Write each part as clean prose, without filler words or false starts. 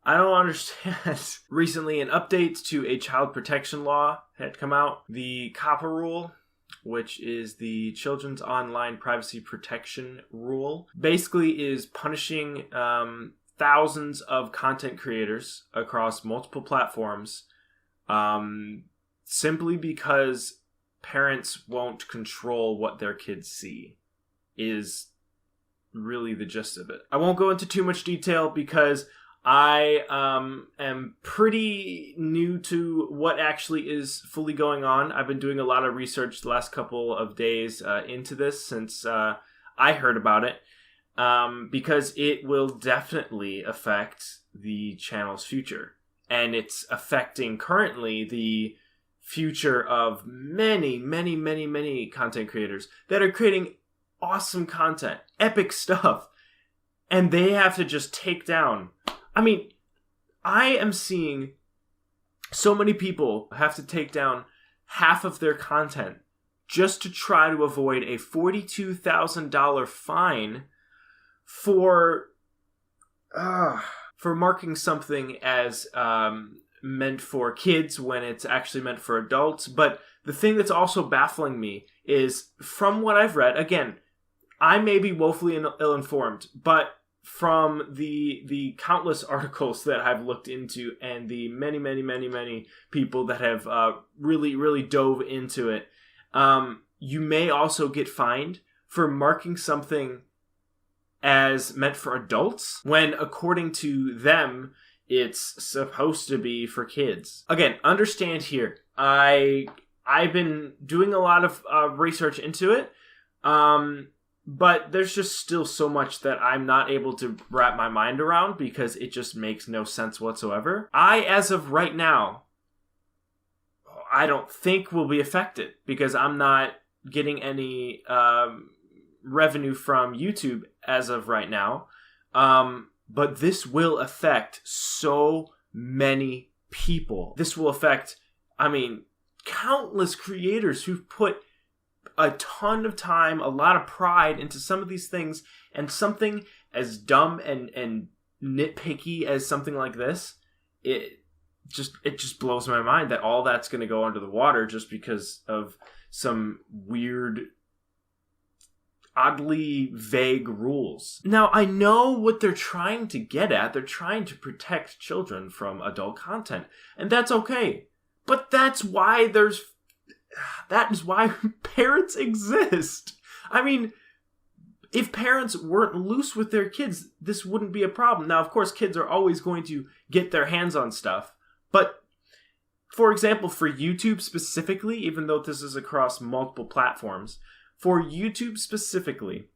I don't understand. Recently, an update to a child protection law had come out. The COPPA rule, which is the Children's Online Privacy Protection Rule, basically is punishing thousands of content creators across multiple platforms simply because parents won't control what their kids see, is really the gist of it. I won't go into too much detail because I am pretty new to what actually is fully going on. I've been doing a lot of research the last couple of days into this since I heard about it, because it will definitely affect the channel's future. And it's affecting currently the future of many, many, many, many content creators that are creating awesome content, epic stuff, and they have to just take down. I mean, I am seeing so many people have to take down half of their content just to try to avoid a $42,000 fine for marking something as meant for kids when it's actually meant for adults. But the thing that's also baffling me is, from what I've read, again, I may be woefully ill-informed, but from the countless articles that I've looked into and the many, many, many, many people that have really, really dove into it, you may also get fined for marking something as meant for adults when, according to them, it's supposed to be for kids. Again, understand here, I've been doing a lot of research into it, but there's just still so much that I'm not able to wrap my mind around because it just makes no sense whatsoever. As of right now, I don't think will be affected because I'm not getting any revenue from YouTube as of right now. But this will affect so many people. This will affect, countless creators who've put a ton of time, a lot of pride into some of these things, and something as dumb and nitpicky as something like this, it just blows my mind that all that's going to go under the water just because of some weird, oddly vague rules. Now, I know what they're trying to get at. They're trying to protect children from adult content, and that's okay. But that is why parents exist. I mean, if parents weren't loose with their kids, this wouldn't be a problem. Now, of course, kids are always going to get their hands on stuff. But, for example, for YouTube specifically, even though this is across multiple platforms, for YouTube specifically,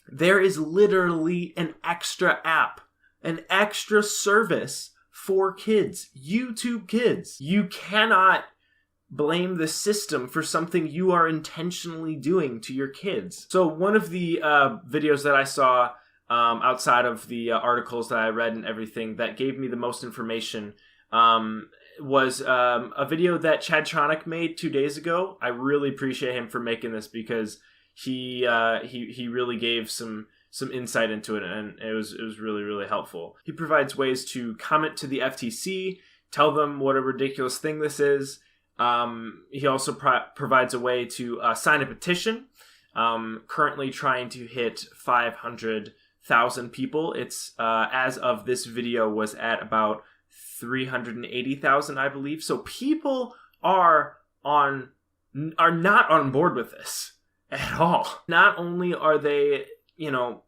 there is literally an extra app, an extra service for kids, YouTube Kids. You cannot blame the system for something you are intentionally doing to your kids. So one of the videos that I saw outside of the articles that I read and everything that gave me the most information was a video that Chad Tronick made 2 days ago. I really appreciate him for making this because he really gave some insight into it, and it was really, really helpful. He provides ways to comment to the FTC, tell them what a ridiculous thing this is. He also provides a way to sign a petition, currently trying to hit 500,000 people. It's as of this video was at about 380,000, I believe. So people are not on board with this at all. Not only are they,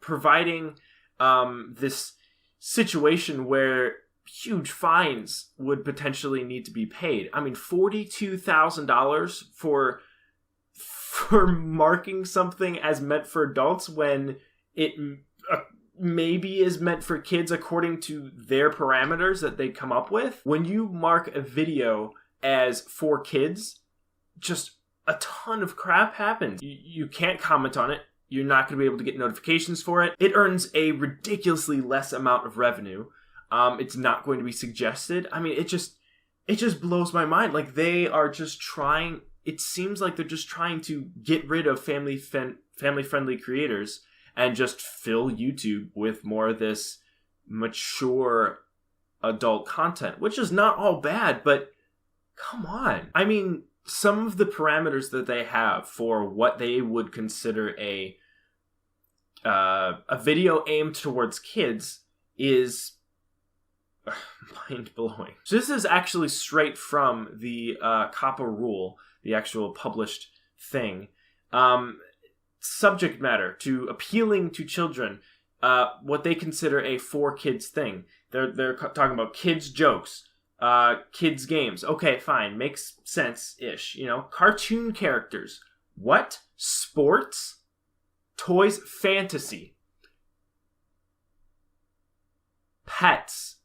providing this situation where huge fines would potentially need to be paid. I mean, $42,000 for marking something as meant for adults when it maybe is meant for kids according to their parameters that they come up with. When you mark a video as for kids, just a ton of crap happens. You can't comment on it. You're not going to be able to get notifications for it. It earns a ridiculously less amount of revenue. It's not going to be suggested. I mean, it just blows my mind. Like, they are just it seems like they're just trying to get rid of family-friendly creators and just fill YouTube with more of this mature adult content, which is not all bad, but come on. I mean, some of the parameters that they have for what they would consider a video aimed towards kids is mind-blowing. So this is actually straight from the COPPA rule, the actual published thing. Subject matter to appealing to children, what they consider a for kids thing. They're talking about kids jokes, kids games. Okay, fine, makes sense-ish. You know, cartoon characters. What? Sports? Toys? Fantasy. Pets.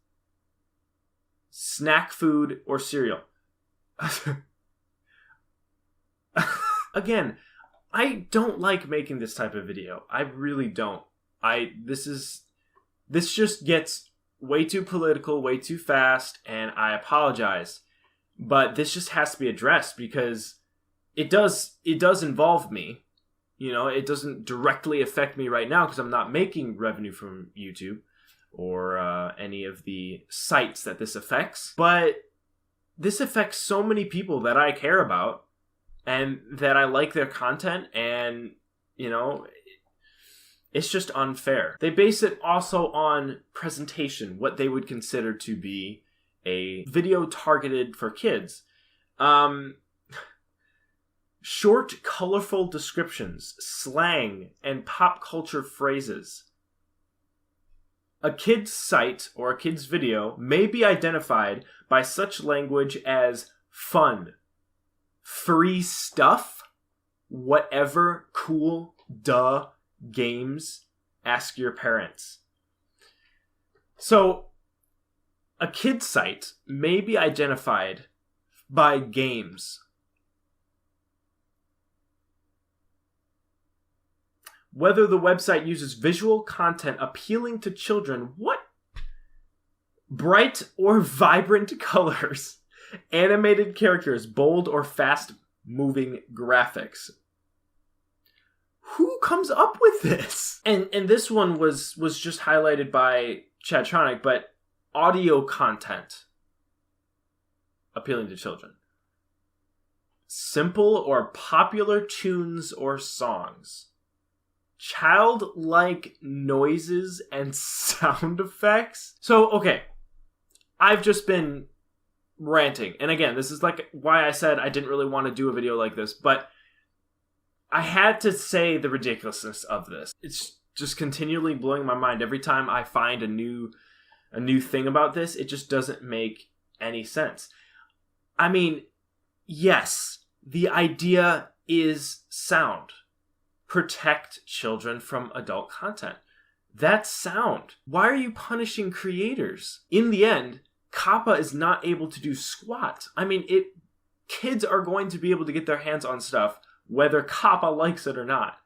Snack food or cereal. Again, I don't like making this type of video. I really don't. This just gets way too political, way too fast, and I apologize. But this just has to be addressed because it does involve me. You know, it doesn't directly affect me right now because I'm not making revenue from YouTube or any of the sites that this affects. But this affects so many people that I care about and that I like their content, and, you know, it's just unfair. They base it also on presentation, what they would consider to be a video targeted for kids. Short, colorful descriptions, slang, and pop culture phrases. A kid's site or a kid's video may be identified by such language as fun, free stuff, whatever, cool, duh, games, ask your parents. So, a kid's site may be identified by games. Whether the website uses visual content appealing to children, what? Bright or vibrant colors, animated characters, bold or fast-moving graphics. Who comes up with this? And this one was just highlighted by Chadtronic, but audio content appealing to children. Simple or popular tunes or songs. Childlike noises and sound effects. So, okay. I've just been ranting. And again, this is like why I said I didn't really want to do a video like this, but I had to say the ridiculousness of this. It's just continually blowing my mind. Every time I find a new thing about this, it just doesn't make any sense. I mean, yes, the idea is sound. Protect children from adult content. That's sound. Why are you punishing creators? In the end, COPPA is not able to do squat. I mean, kids are going to be able to get their hands on stuff whether COPPA likes it or not.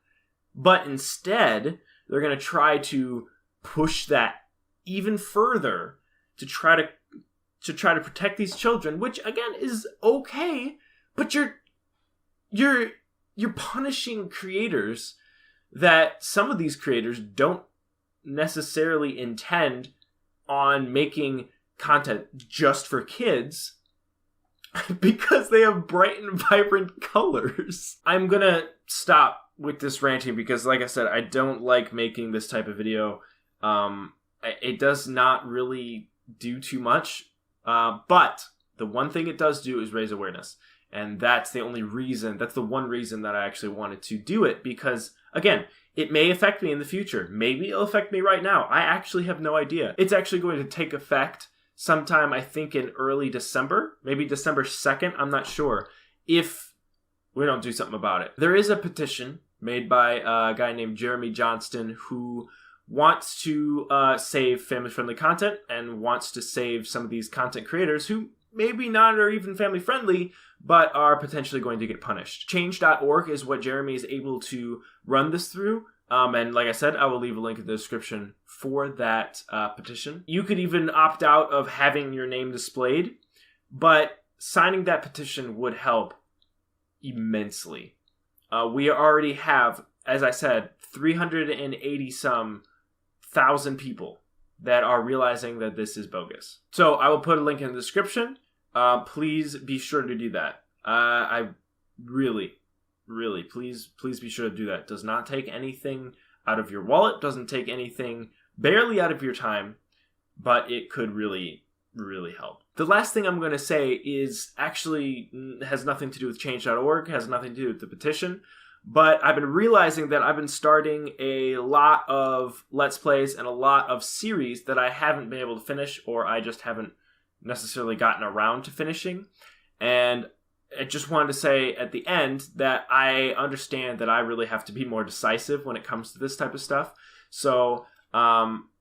But instead, they're going to try to push that even further to try to protect these children, which again is okay, but you're punishing creators that some of these creators don't necessarily intend on making content just for kids because they have bright and vibrant colors. I'm gonna stop with this ranting because, like I said, I don't like making this type of video. It does not really do too much, but the one thing it does do is raise awareness. And that's the one reason that I actually wanted to do it, because, again, it may affect me in the future. Maybe it'll affect me right now. I actually have no idea. It's actually going to take effect sometime, I think, in early December, maybe December 2nd, I'm not sure, if we don't do something about it. There is a petition made by a guy named Jeremy Johnston who wants to save family-friendly content and wants to save some of these content creators who maybe not are even family-friendly, but are potentially going to get punished. Change.org is what Jeremy is able to run this through. And like I said, I will leave a link in the description for that petition. You could even opt out of having your name displayed, but signing that petition would help immensely. We already have as I said, 380 some thousand people that are realizing that this is bogus. So I will put a link in the description. Please be sure to do that. I really, please be sure to do that. It does not take anything out of your wallet, doesn't take anything barely out of your time, but it could really help. The last thing I'm going to say is actually has nothing to do with change.org, has nothing to do with the petition, but I've been realizing that I've been starting a lot of Let's Plays and a lot of series that I haven't been able to finish, or I just haven't necessarily gotten around to finishing. And I just wanted to say at the end that I understand that I really have to be more decisive when it comes to this type of stuff. So,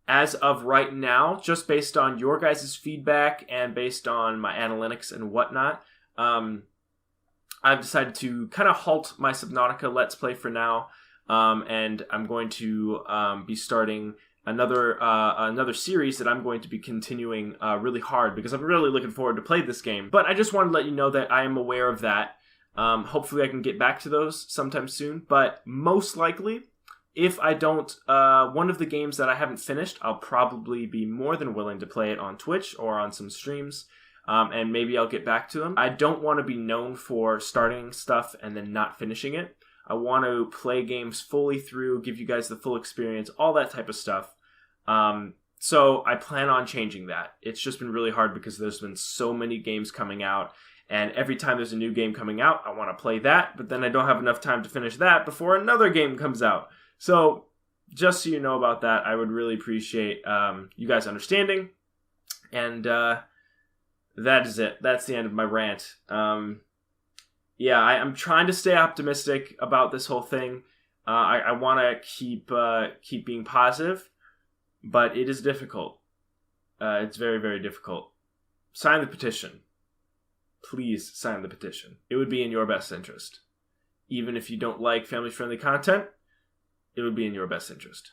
as of right now, just based on your guys' feedback and based on my analytics and whatnot, I've decided to kind of halt my Subnautica Let's Play for now, and I'm going to be starting another series that I'm going to be continuing really hard, because I'm really looking forward to play this game. But I just wanted to let you know that I am aware of that. Hopefully I can get back to those sometime soon, but most likely, if I don't, one of the games that I haven't finished, I'll probably be more than willing to play it on Twitch or on some streams, and maybe I'll get back to them. I don't want to be known for starting stuff and then not finishing it. I want to play games fully through, give you guys the full experience, all that type of stuff. So I plan on changing that. It's just been really hard because there's been so many games coming out, and every time there's a new game coming out, I want to play that, but then I don't have enough time to finish that before another game comes out. So, just so you know about that, I would really appreciate you guys understanding. And that is it. That's the end of my rant. I'm trying to stay optimistic about this whole thing. I want to keep being positive, but it is difficult. It's very, very difficult. Sign the petition. Please sign the petition. It would be in your best interest. Even if you don't like family-friendly content, it would be in your best interest.